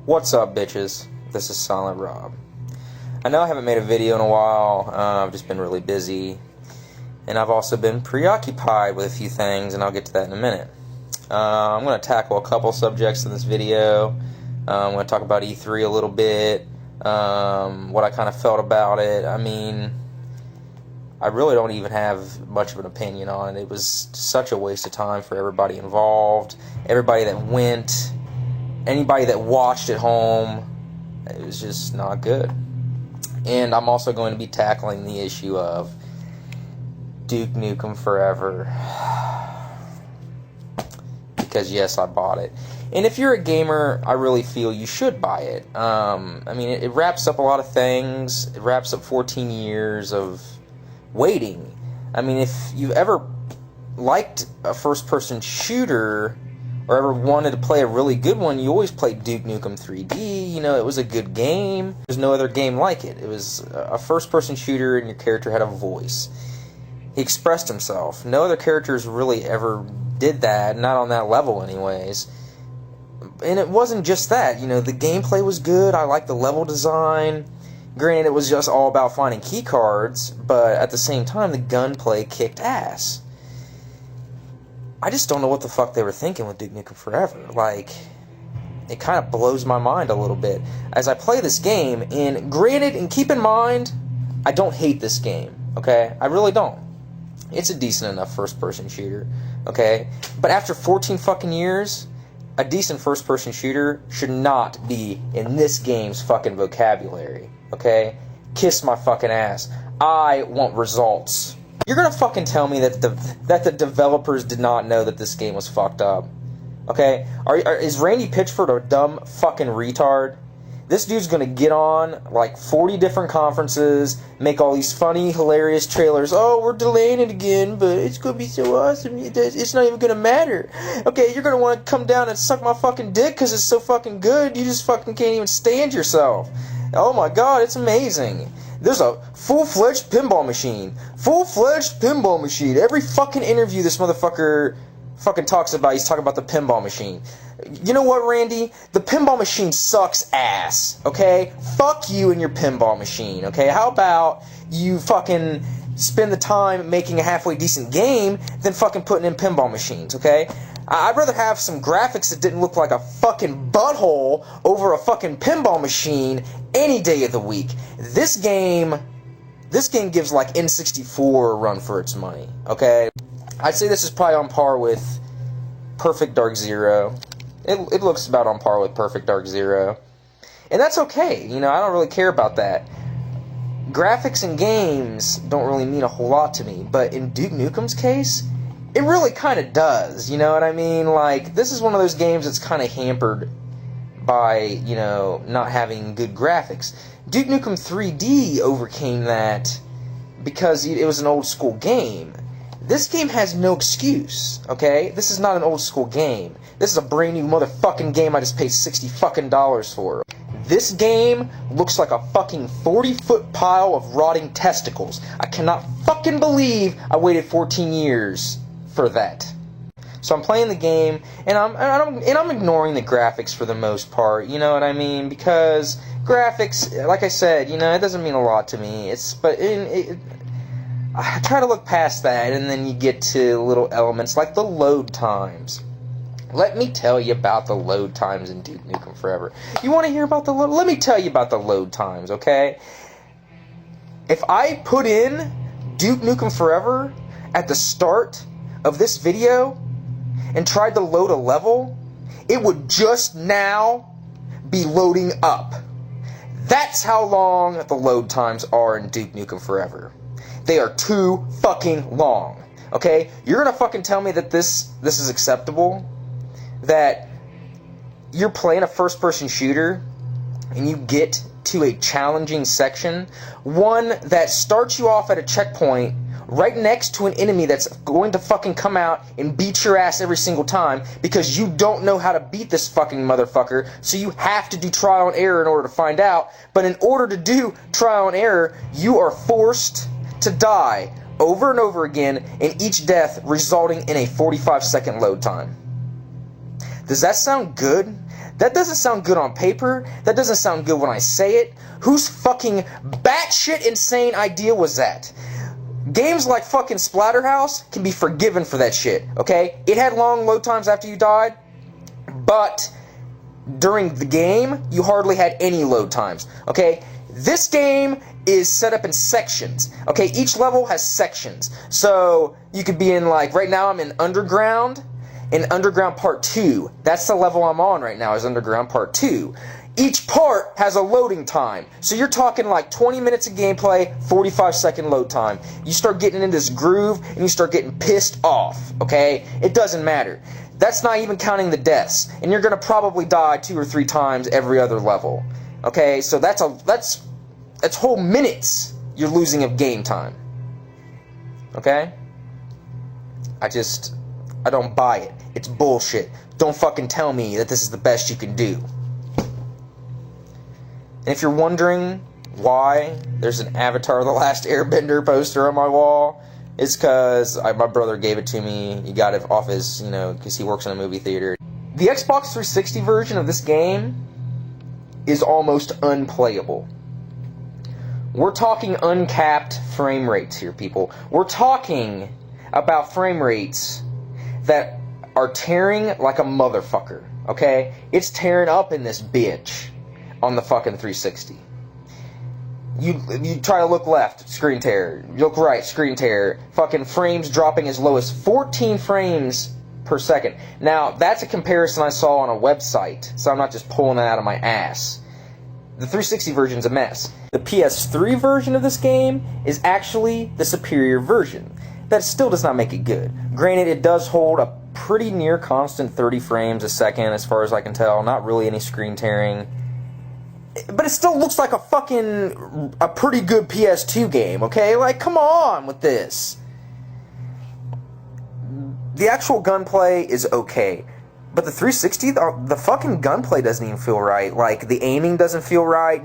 What's up, bitches? This is Silent Rob. I know I haven't made a video in a while. I've just been really busy. And I've also been preoccupied with a few things, and I'll get to that in a minute. I'm going to tackle a couple subjects in this video. I'm going to talk about E3 a little bit, what I kind of felt about it. I mean, I really don't even have much of an opinion on it. It was such a waste of time for everybody involved, everybody that went, anybody that watched at home. It was just not good. And I'm also going to be tackling the issue of Duke Nukem Forever. Because yes, I bought it. And if you're a gamer, I really feel you should buy it. I mean, it wraps up a lot of things. It wraps up 14 years of waiting. I mean, if you've ever liked a first-person shooter or ever wanted to play a really good one, you always played Duke Nukem 3D. You know, it was a good game. There's no other game like it. It was a first-person shooter, and your character had a voice. He expressed himself. No other characters really ever did that, not on that level anyways. And it wasn't just that. You know, the gameplay was good. I liked the level design. Granted, it was just all about finding key cards, but at the same time, the gunplay kicked ass. I just don't know what the fuck they were thinking with Duke Nukem Forever. Like, it kind of blows my mind a little bit as I play this game. And granted, and keep in mind, I don't hate this game, okay? I really don't. It's a decent enough first-person shooter, okay? But after 14 fucking years, a decent first-person shooter should not be in this game's fucking vocabulary, okay? Kiss my fucking ass. I want results. You're gonna fucking tell me that the developers did not know that this game was fucked up, okay? Is Randy Pitchford a dumb fucking retard? This dude's gonna get on like 40 different conferences, make all these funny, hilarious trailers. Oh, we're delaying it again, but it's gonna be so awesome. It's not even gonna matter. Okay, you're gonna want to come down and suck my fucking dick because it's so fucking good. You just fucking can't even stand yourself. Oh my god, it's amazing. There's a full-fledged pinball machine. Full-fledged pinball machine. Every fucking interview this motherfucker fucking talks about, he's talking about the pinball machine. You know what, Randy? The pinball machine sucks ass, okay? Fuck you and your pinball machine, okay? How about you fucking spend the time making a halfway decent game than fucking putting in pinball machines, okay? I'd rather have some graphics that didn't look like a fucking butthole over a fucking pinball machine any day of the week. This game gives like N64 a run for its money, okay? I'd say this is probably on par with Perfect Dark Zero. It looks about on par with Perfect Dark Zero. And that's okay, you know, I don't really care about that. Graphics in games don't really mean a whole lot to me, but in Duke Nukem's case, it really kind of does, you know what I mean? Like, this is one of those games that's kind of hampered by, you know, not having good graphics. Duke Nukem 3D overcame that because it was an old school game. This game has no excuse, okay? This is not an old school game. This is a brand new motherfucking game I just paid $60 fucking for. This game looks like a fucking 40-foot pile of rotting testicles. I cannot fucking believe I waited 14 years for that. So I'm playing the game, and I'm ignoring the graphics for the most part. You know what I mean? Because graphics, like I said, you know, it doesn't mean a lot to me. I try to look past that, and then you get to little elements like the load times. Let me tell you about the load times in Duke Nukem Forever. You want to hear about the load? Let me tell you about the load times, okay? If I put in Duke Nukem Forever at the start of this video and tried to load a level, it would just now be loading up. That's how long the load times are in Duke Nukem Forever. They are too fucking long, okay? You're gonna fucking tell me that this is acceptable? That you're playing a first-person shooter and you get to a challenging section, one that starts you off at a checkpoint right next to an enemy that's going to fucking come out and beat your ass every single time because you don't know how to beat this fucking motherfucker, so you have to do trial and error in order to find out. But in order to do trial and error, you are forced to die over and over again, and each death resulting in a 45-second load time. Does that sound good? That doesn't sound good on paper. That doesn't sound good when I say it. Whose fucking batshit insane idea was that? Games like fucking Splatterhouse can be forgiven for that shit, okay? It had long load times after you died, but during the game, you hardly had any load times, okay? This game is set up in sections, okay? Each level has sections. So, you could be in, like, right now I'm in Underground Part 2. That's the level I'm on right now, is Underground Part 2. Each part has a loading time. So you're talking like 20 minutes of gameplay, 45-second load time. You start getting in this groove, and you start getting pissed off, okay? It doesn't matter. That's not even counting the deaths. And you're going to probably die 2 or 3 times every other level. Okay, so that's whole minutes you're losing of game time. Okay? I don't buy it. It's bullshit. Don't fucking tell me that this is the best you can do. And if you're wondering why there's an Avatar The Last Airbender poster on my wall, it's because my brother gave it to me. He got it off his, because he works in a movie theater. The Xbox 360 version of this game is almost unplayable. We're talking uncapped frame rates here, people. We're talking about frame rates that are tearing like a motherfucker, okay? It's tearing up in this bitch on the fucking 360. You try to look left, screen tear. You look right, screen tear. Fucking frames dropping as low as 14 frames per second. Now, that's a comparison I saw on a website, so I'm not just pulling it out of my ass. The 360 version's a mess. The PS3 version of this game is actually the superior version. That still does not make it good. Granted, it does hold a pretty near constant 30 frames a second, as far as I can tell. Not really any screen tearing. But it still looks like a pretty good PS2 game, okay? Like, come on with this. The actual gunplay is okay. But the 360, the fucking gunplay doesn't even feel right. Like, the aiming doesn't feel right.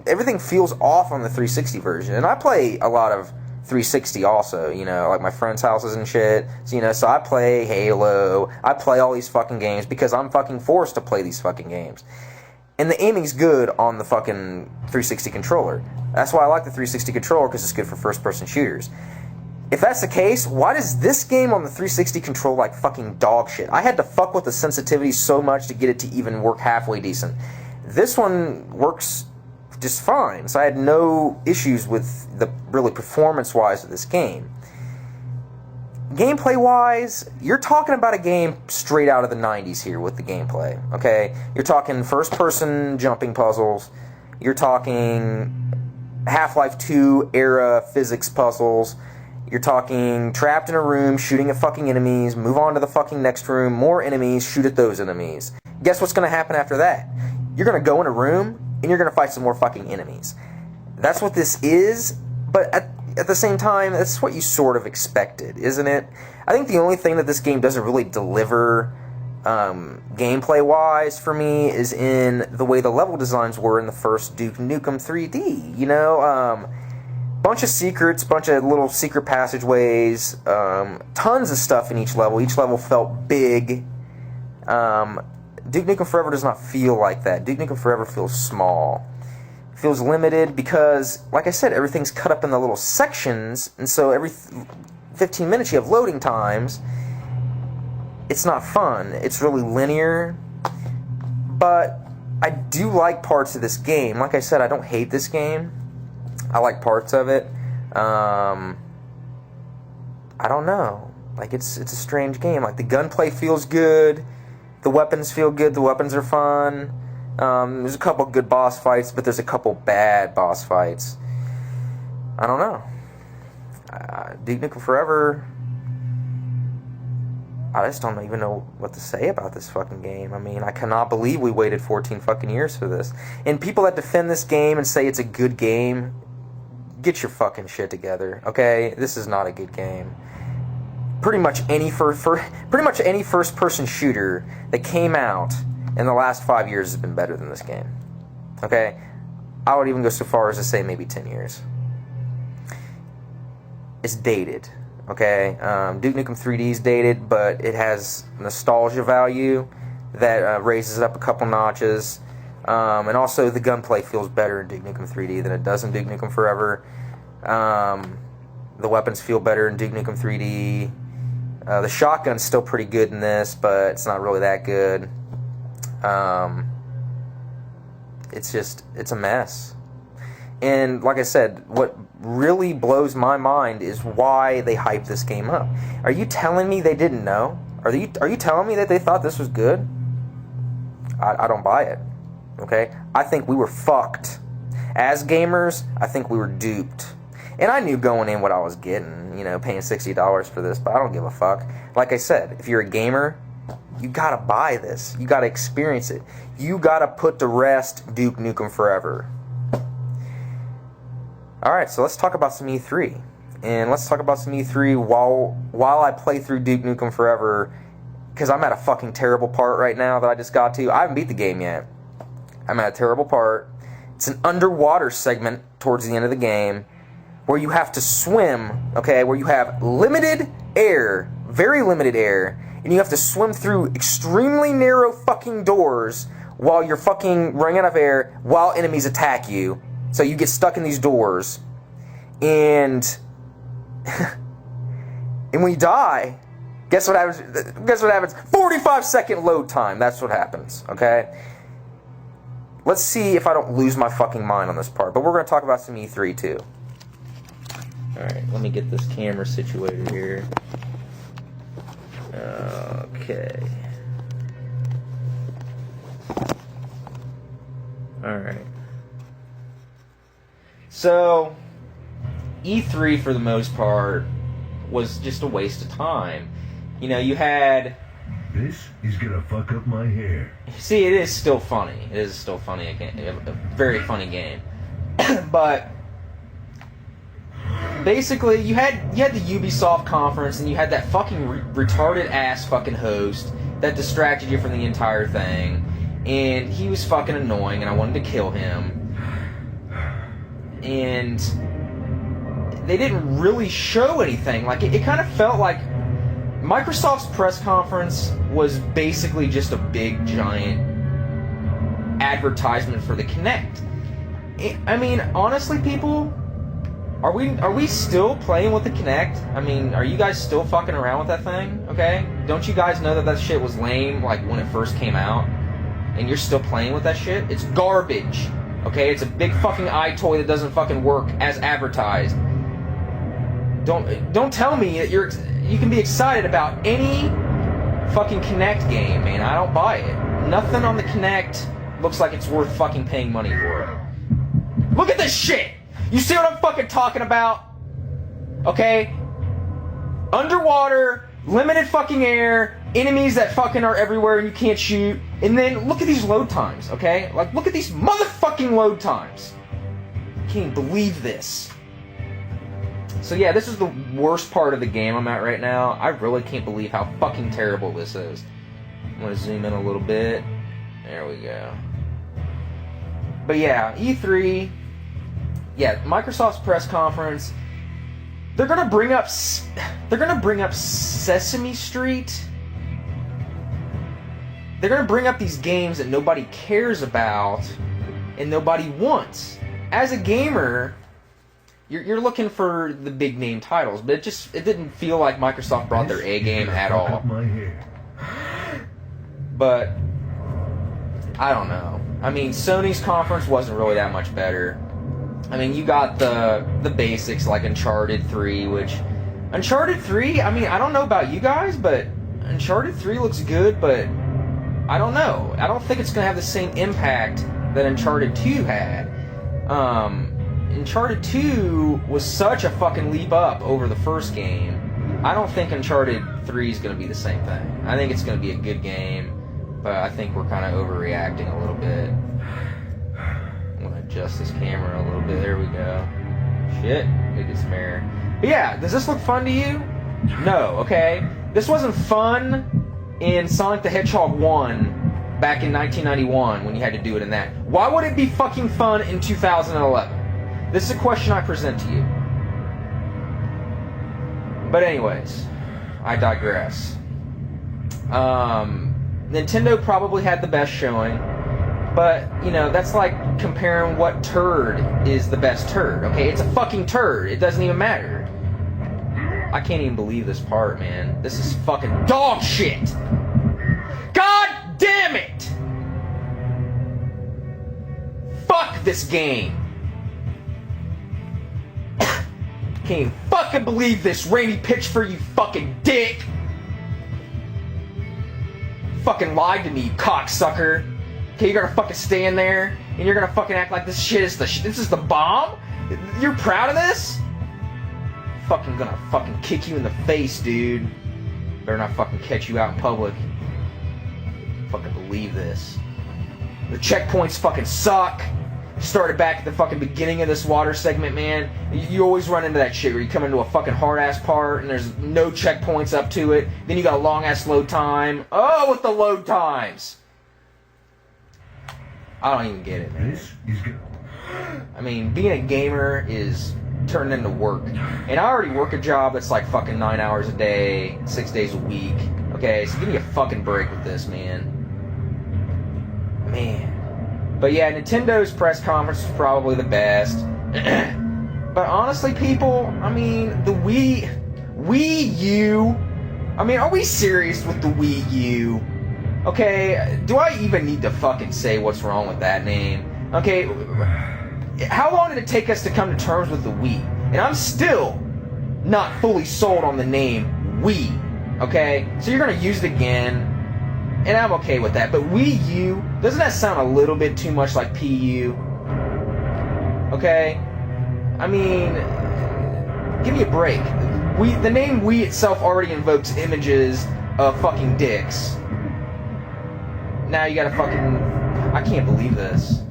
Everything feels off on the 360 version. And I play a lot of 360 also, like my friends' houses and shit. So I play Halo. I play all these fucking games because I'm fucking forced to play these fucking games. And the aiming's good on the fucking 360 controller. That's why I like the 360 controller, because it's good for first-person shooters. If that's the case, why does this game on the 360 control like fucking dog shit? I had to fuck with the sensitivity so much to get it to even work halfway decent. This one works just fine, so I had no issues with the really performance-wise of this game. Gameplay-wise, you're talking about a game straight out of the 90s here with the gameplay, okay? You're talking first-person jumping puzzles. You're talking Half-Life 2 era physics puzzles. You're talking trapped in a room, shooting at fucking enemies, move on to the fucking next room, more enemies, shoot at those enemies. Guess what's going to happen after that? You're going to go in a room, and you're going to fight some more fucking enemies. That's what this is, but at the same time, that's what you sort of expected, isn't it? I think the only thing that this game doesn't really deliver gameplay-wise for me is in the way the level designs were in the first Duke Nukem 3D, bunch of secrets, bunch of little secret passageways, tons of stuff in each level. Each level felt big. Duke Nukem Forever does not feel like that. Duke Nukem Forever feels small. Feels limited because, like I said, everything's cut up into little sections, and so every 15 minutes you have loading times. It's not fun. It's really linear, but I do like parts of this game. Like I said, I don't hate this game. I like parts of it. I don't know. Like, it's a strange game. Like, the gunplay feels good. The weapons feel good. The weapons are fun. There's a couple good boss fights, but there's a couple bad boss fights. I don't know. Duke Nukem Forever, I just don't even know what to say about this fucking game. I mean, I cannot believe we waited 14 fucking years for this. And people that defend this game and say it's a good game, get your fucking shit together, okay? This is not a good game. Pretty much any first-person shooter that came out in the last 5 years has been better than this game. Okay? I would even go so far as to say maybe 10 years. It's dated. Okay? Duke Nukem 3D is dated, but it has nostalgia value that raises it up a couple notches. And also, the gunplay feels better in Duke Nukem 3D than it does in Duke Nukem Forever. The weapons feel better in Duke Nukem 3D. The shotgun's still pretty good in this, but it's not really that good. It's a mess. And like I said, what really blows my mind is why they hyped this game up. Are you telling me they didn't know? Are you telling me that they thought this was good? I don't buy it. Okay? I think we were fucked. As gamers, I think we were duped. And I knew going in what I was getting, paying $60 for this, but I don't give a fuck. Like I said, if you're a gamer, you gotta buy this. You gotta experience it. You gotta put to rest Duke Nukem Forever. Alright, so let's talk about some E3. And let's talk about some E3 while I play through Duke Nukem Forever, because I'm at a fucking terrible part right now that I just got to. I haven't beat the game yet. I'm at a terrible part. It's an underwater segment towards the end of the game where you have to swim, okay, where you have limited air, very limited air, and you have to swim through extremely narrow fucking doors while you're fucking running out of air while enemies attack you. So you get stuck in these doors. And and when you die, guess what happens? 45-second load time. That's what happens, okay? Let's see if I don't lose my fucking mind on this part. But we're going to talk about some E3 too. Alright, let me get this camera situated here. Okay. Alright. So, E3 for the most part was just a waste of time. You had... This is gonna fuck up my hair. See, it is still funny. It is still funny. A very funny game. But... basically, you had the Ubisoft conference, and you had that fucking retarded ass fucking host that distracted you from the entire thing, and he was fucking annoying, and I wanted to kill him. And they didn't really show anything. Like it kind of felt like Microsoft's press conference was basically just a big giant advertisement for the Kinect. I mean, honestly, people. Are we still playing with the Kinect? I mean, are you guys still fucking around with that thing? Okay? Don't you guys know that shit was lame, like, when it first came out? And you're still playing with that shit? It's garbage. Okay? It's a big fucking eye toy that doesn't fucking work as advertised. Don't tell me that you can be excited about any fucking Kinect game, man. I don't buy it. Nothing on the Kinect looks like it's worth fucking paying money for it. Look at this shit! You see what I'm fucking talking about? Okay? Underwater, limited fucking air, enemies that fucking are everywhere and you can't shoot. And then look at these load times, okay? Like, look at these motherfucking load times. I can't even believe this. So yeah, this is the worst part of the game I'm at right now. I really can't believe how fucking terrible this is. I'm gonna zoom in a little bit. There we go. But yeah, E3... yeah, Microsoft's press conference, they're gonna bring up Sesame Street. They're gonna bring up these games that nobody cares about and nobody wants. As a gamer, you're looking for the big name titles, but it didn't feel like Microsoft brought their A game at all. But I don't know. I mean, Sony's conference wasn't really that much better. I mean, you got the basics like Uncharted 3, which... Uncharted 3, I mean, I don't know about you guys, but Uncharted 3 looks good, but I don't know. I don't think it's going to have the same impact that Uncharted 2 had. Uncharted 2 was such a fucking leap up over the first game. I don't think Uncharted 3 is going to be the same thing. I think it's going to be a good game, but I think we're kind of overreacting a little bit. Adjust this camera a little bit. There we go. Shit. Look at some air. But yeah, does this look fun to you? No, okay? This wasn't fun in Sonic the Hedgehog 1 back in 1991 when you had to do it in that. Why would it be fucking fun in 2011? This is a question I present to you. But anyways, I digress. Nintendo probably had the best showing, but, you know, that's like comparing what turd is the best turd, okay? It's a fucking turd. It doesn't even matter. I can't even believe this part, man. This is fucking dog shit! God damn it! Fuck this game! Can't even fucking believe this, Randy Pitchford, you fucking dick! Fucking lied to me, you cocksucker. Okay, you're gonna fucking stand there and you're gonna fucking act like this shit is this is the bomb? You're proud of this? Fucking gonna fucking kick you in the face, dude. Better not fucking catch you out in public. Fucking believe this. The checkpoints fucking suck. Started back at the fucking beginning of this water segment, man. You always run into that shit where you come into a fucking hard-ass part and there's no checkpoints up to it. Then you got a long-ass load time. Oh, with the load times! I don't even get it, man. I mean, being a gamer is turned into work. And I already work a job that's like fucking 9 hours a day, 6 days a week. Okay, so give me a fucking break with this, man. Man. But yeah, Nintendo's press conference was probably the best. But honestly, people, I mean, the Wii U, I mean, are we serious with the Wii U? Okay, do I even need to fucking say what's wrong with that name? Okay, how long did it take us to come to terms with the Wii? And I'm still not fully sold on the name Wii. Okay, so you're gonna use it again. And I'm okay with that, but Wii U, doesn't that sound a little bit too much like PU? Okay? I mean, give me a break. The name Wii itself already invokes images of fucking dicks. Now you gotta fucking... I can't believe this.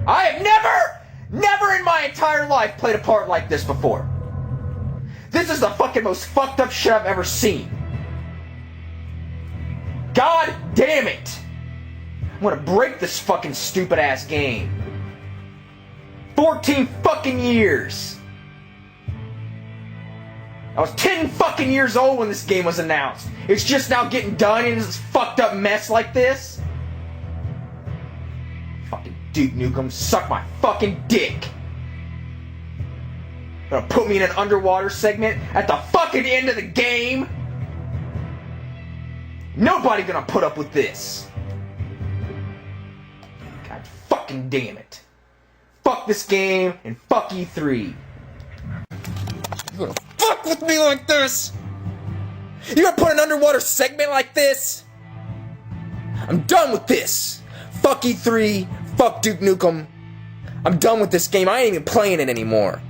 I have never in my entire life played a part like this before. This is the fucking most fucked up shit I've ever seen. God damn it! I'm gonna break this fucking stupid ass game. 14 fucking years! I was 10 fucking years old when this game was announced. It's just now getting done in this fucked up mess like this? Fucking Duke Nukem, suck my fucking dick! Gonna put me in an underwater segment at the fucking end of the game? Nobody gonna put up with this. God fucking damn it. Fuck this game and fuck E3. You gonna fuck with me like this? You gonna put an underwater segment like this? I'm done with this. Fuck E3. Fuck Duke Nukem. I'm done with this game. I ain't even playing it anymore.